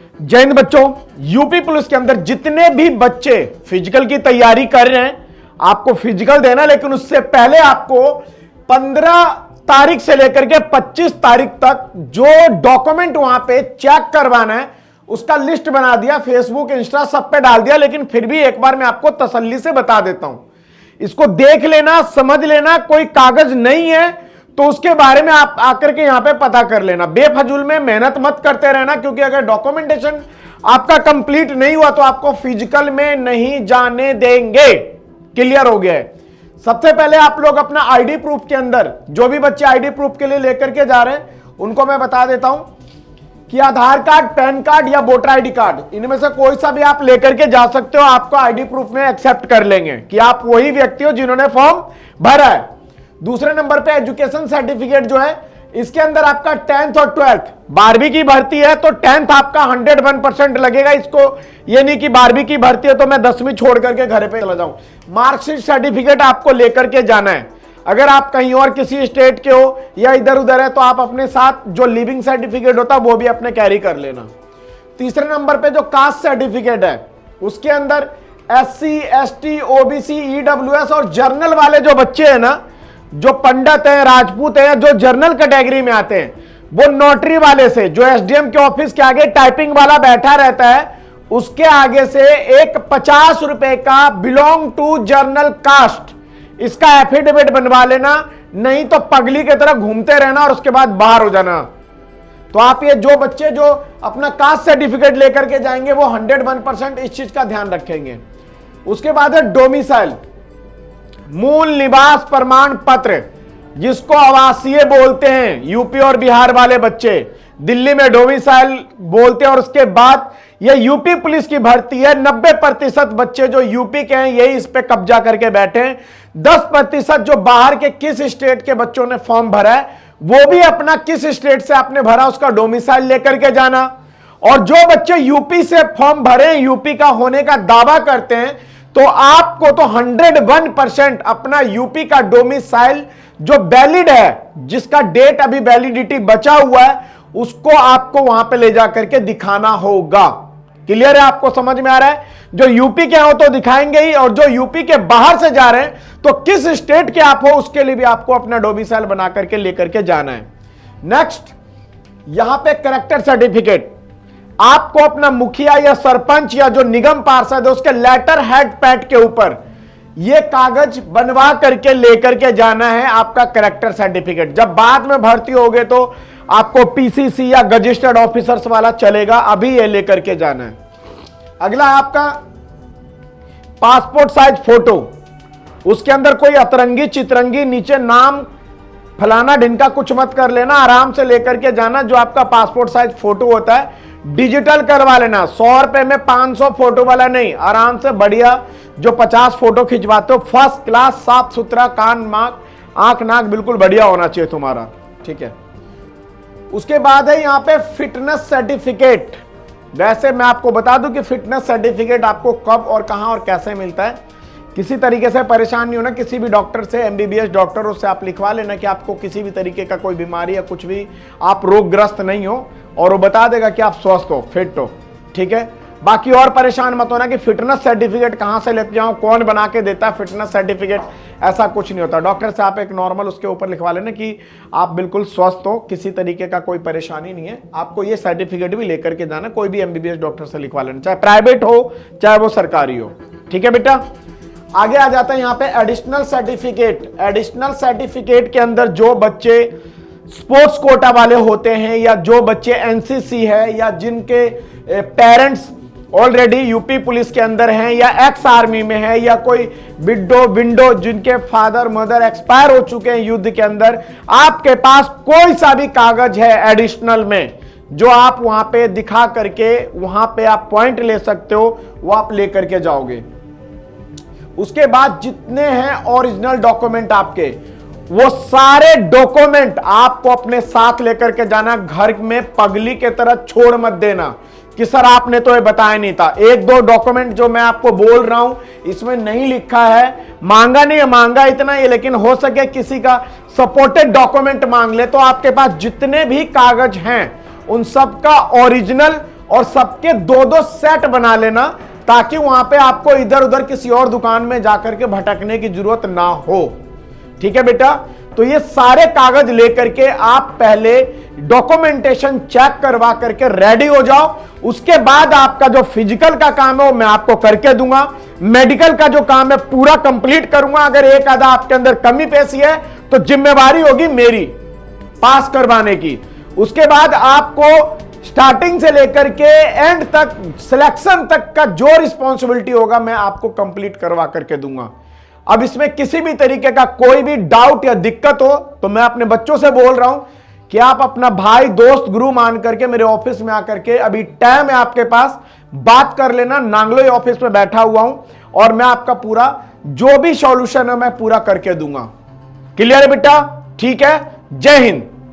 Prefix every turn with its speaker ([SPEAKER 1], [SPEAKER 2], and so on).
[SPEAKER 1] जय हिंद बच्चों, UP police के अंदर जितने भी बच्चे फिजिकल की तैयारी कर रहे हैं, आपको फिजिकल देना, लेकिन उससे पहले आपको 15 तारीख से लेकर के 25 तारीख तक जो डॉक्यूमेंट वहां पे चेक करवाना है उसका लिस्ट बना दिया, फेसबुक इंस्टा सब पे डाल दिया। लेकिन फिर भी एक बार मैं आपको तसल्ली से बता देता हूं, इसको देख लेना, समझ लेना। कोई कागज नहीं है तो उसके बारे में आप आकर के यहां पे पता कर लेना। बेफजूल में मेहनत मत करते रहना, क्योंकि अगर डॉक्यूमेंटेशन आपका कंप्लीट नहीं हुआ तो आपको फिजिकल में नहीं जाने देंगे। क्लियर हो गया है? सबसे पहले आप लोग अपना आईडी प्रूफ के अंदर, जो भी बच्चे आईडी प्रूफ के लिए लेकर के जा रहे हैं उनको मैं बता देता हूं कि आधार कार्ड, पैन कार्ड या वोटर आईडी कार्ड, इनमें से कोई सा भी आप लेकर के जा सकते हो। आपको आईडी प्रूफ में एक्सेप्ट कर लेंगे कि आप वही व्यक्ति हो जिन्होंने फॉर्म भरा है। दूसरे नंबर पे एजुकेशन सर्टिफिकेट जो है, इसके अंदर आपका 10th और 12th, 12वीं की भर्ती है तो 10th आपका 101% लगेगा। इसको ये नहीं कि 12वीं की भर्ती है तो मैं 10वीं छोड़ करके घर पे चला जाऊं। मार्कशीट सर्टिफिकेट आपको लेकर के जाना है। अगर आप कहीं और किसी स्टेट के हो या इधर उधर है तो आप अपने साथ जो लिविंग सर्टिफिकेट होता है वो भी अपने कैरी कर लेना। तीसरे नंबर पे जो कास्ट सर्टिफिकेट है, उसके अंदर SC, ST, OBC, EWS और जर्नल वाले जो बच्चे हैं ना, जो पंडित है, राजपूत है, जो जर्नल कैटेगरी में आते हैं, वो नोटरी वाले से, जो SDM के ऑफिस के आगे टाइपिंग वाला बैठा रहता है, उसके आगे से एक 50 रुपए का बिलोंग टू जर्नल कास्ट, इसका एफिडेविट बनवा लेना। नहीं तो पगली की तरह घूमते रहना और उसके बाद बाहर हो जाना। तो आप ये जो बच्चे जो अपना कास्ट सर्टिफिकेट लेकर के जाएंगे वो 101% इस चीज का ध्यान रखेंगे। उसके बाद है डोमिसाइल, मूल निवास प्रमाण पत्र, जिसको आवासीय बोलते हैं। यूपी और बिहार वाले बच्चे दिल्ली में डोमिसाइल बोलते हैं। और उसके बाद ये यूपी पुलिस की भर्ती है। 90% बच्चे जो यूपी के हैं यही इस पे कब्जा करके बैठे हैं। 10% जो बाहर के किस स्टेट के बच्चों ने फॉर्म भरा है वो भी अपना किस स्टेट से आपने भरा उसका डोमिसाइल लेकर के जाना। और जो बच्चे यूपी से फॉर्म भरे, यूपी का होने का दावा करते हैं, तो आपको तो 101% अपना यूपी का डोमिसाइल जो वैलिड है, जिसका डेट अभी वैलिडिटी बचा हुआ है, उसको आपको वहां पे ले जाकर के दिखाना होगा। क्लियर है? आपको समझ में आ रहा है? जो यूपी के हो तो दिखाएंगे ही, और जो यूपी के बाहर से जा रहे हैं तो किस स्टेट के आप हो उसके लिए भी आपको अपना डोमिसाइल बना करके लेकर के जाना है। नेक्स्ट, यहां पे कैरेक्टर सर्टिफिकेट, आपको अपना मुखिया या सरपंच या जो निगम पार्षद है उसके लेटर हेड पैड के ऊपर यह कागज बनवा करके लेकर के जाना है, आपका कैरेक्टर सर्टिफिकेट। जब बाद में भर्ती होगे तो आपको PCC या रजिस्टर्ड ऑफिसर्स वाला चलेगा, अभी ये लेकर के जाना है। अगला आपका पासपोर्ट साइज फोटो, उसके अंदर कोई अतरंगी चितरंगी नीचे नाम फलाना ढिनका कुछ मत कर लेना, आराम से लेकर के जाना। जो आपका पासपोर्ट साइज फोटो होता है डिजिटल करवा लेना। 100 रुपए में 500 फोटो वाला नहीं, आराम से बढ़िया जो 50 फोटो खिंचवाते हो, फर्स्ट क्लास, साफ सुथरा, कान आंख नाक बिल्कुल बढ़िया होना चाहिए तुम्हारा। ठीक है? उसके बाद है यहां पे फिटनेस सर्टिफिकेट। वैसे मैं आपको बता दूं कि फिटनेस सर्टिफिकेट आपको कब और कहां और कैसे मिलता है। किसी तरीके से परेशान नहीं होना, किसी भी डॉक्टर से, MBBS डॉक्टर, उससे आप लिखवा लेना कि आपको किसी भी तरीके का कोई बीमारी या कुछ भी आप रोगग्रस्त नहीं हो, और वो बता देगा कि आप स्वस्थ हो, फिट हो। ठीक है? बाकी और परेशान मत होना कि फिटनेस सर्टिफिकेट कहां से लेके जाऊं, कौन बना के देता है फिटनेस सर्टिफिकेट, ऐसा कुछ नहीं होता। डॉक्टर से आप एक नॉर्मल उसके ऊपर लिखवा लेना कि आप बिल्कुल स्वस्थ हो, किसी तरीके का कोई परेशानी नहीं है। आपको ये सर्टिफिकेट भी लेकर के जाना, कोई भी MBBS डॉक्टर से लिखवा लेना, चाहे प्राइवेट हो चाहे वो सरकारी हो। ठीक है बेटा? आगे आ जाता है यहां पे एडिशनल सर्टिफिकेट। एडिशनल सर्टिफिकेट के अंदर जो बच्चे स्पोर्ट्स कोटा वाले होते हैं, या जो बच्चे NCC है, या जिनके पेरेंट्स ऑलरेडी यूपी पुलिस के अंदर हैं, या एक्स आर्मी में है, या कोई विंडो जिनके फादर मदर एक्सपायर हो चुके हैं युद्ध के अंदर, आपके पास कोई सा भी कागज है एडिशनल में जो आप वहां पे दिखा करके वहां पे आप पॉइंट ले सकते हो, वो आप लेकर के जाओगे। उसके बाद जितने हैं ओरिजिनल डॉक्यूमेंट आपके, वो सारे डॉक्यूमेंट आपको अपने साथ लेकर के जाना। घर में पगली के तरह छोड़ मत देना कि सर आपने तो ये बताया नहीं था। 1-2 डॉक्यूमेंट जो मैं आपको बोल रहा हूं इसमें नहीं लिखा है, मांगा नहीं है, मांगा इतना ही, लेकिन हो सके किसी का सपोर्टेड डॉक्यूमेंट मांग ले, तो आपके पास जितने भी कागज हैं उन सब का ओरिजिनल और सबके 2-2 सेट बना लेना, ताकि वहां पे आपको इधर उधर किसी और दुकान में जाकर के भटकने की जरूरत ना हो। ठीक है बेटा, तो ये सारे कागज लेकर के आप पहले डॉक्यूमेंटेशन चेक करवा करके रेडी हो जाओ। उसके बाद आपका जो फिजिकल का काम है वो मैं आपको करके दूंगा, मेडिकल का जो काम है पूरा कंप्लीट करूंगा। अगर एक आधा आपके अंदर कमी पेशी है तो जिम्मेवारी होगी मेरी पास करवाने की। उसके बाद आपको स्टार्टिंग से लेकर के एंड तक, सिलेक्शन तक का जो रिस्पॉन्सिबिलिटी होगा मैं आपको कंप्लीट करवा करके दूंगा। अब इसमें किसी भी तरीके का कोई भी डाउट या दिक्कत हो तो मैं अपने बच्चों से बोल रहा हूं कि आप अपना भाई दोस्त गुरु मान करके मेरे ऑफिस में आकर के, अभी टाइम है आपके पास, बात कर लेना। नांगलोई ऑफिस में बैठा हुआ हूं और मैं आपका पूरा जो भी सॉल्यूशन है मैं पूरा करके दूंगा। क्लियर है बेटा? ठीक है, जय हिंद।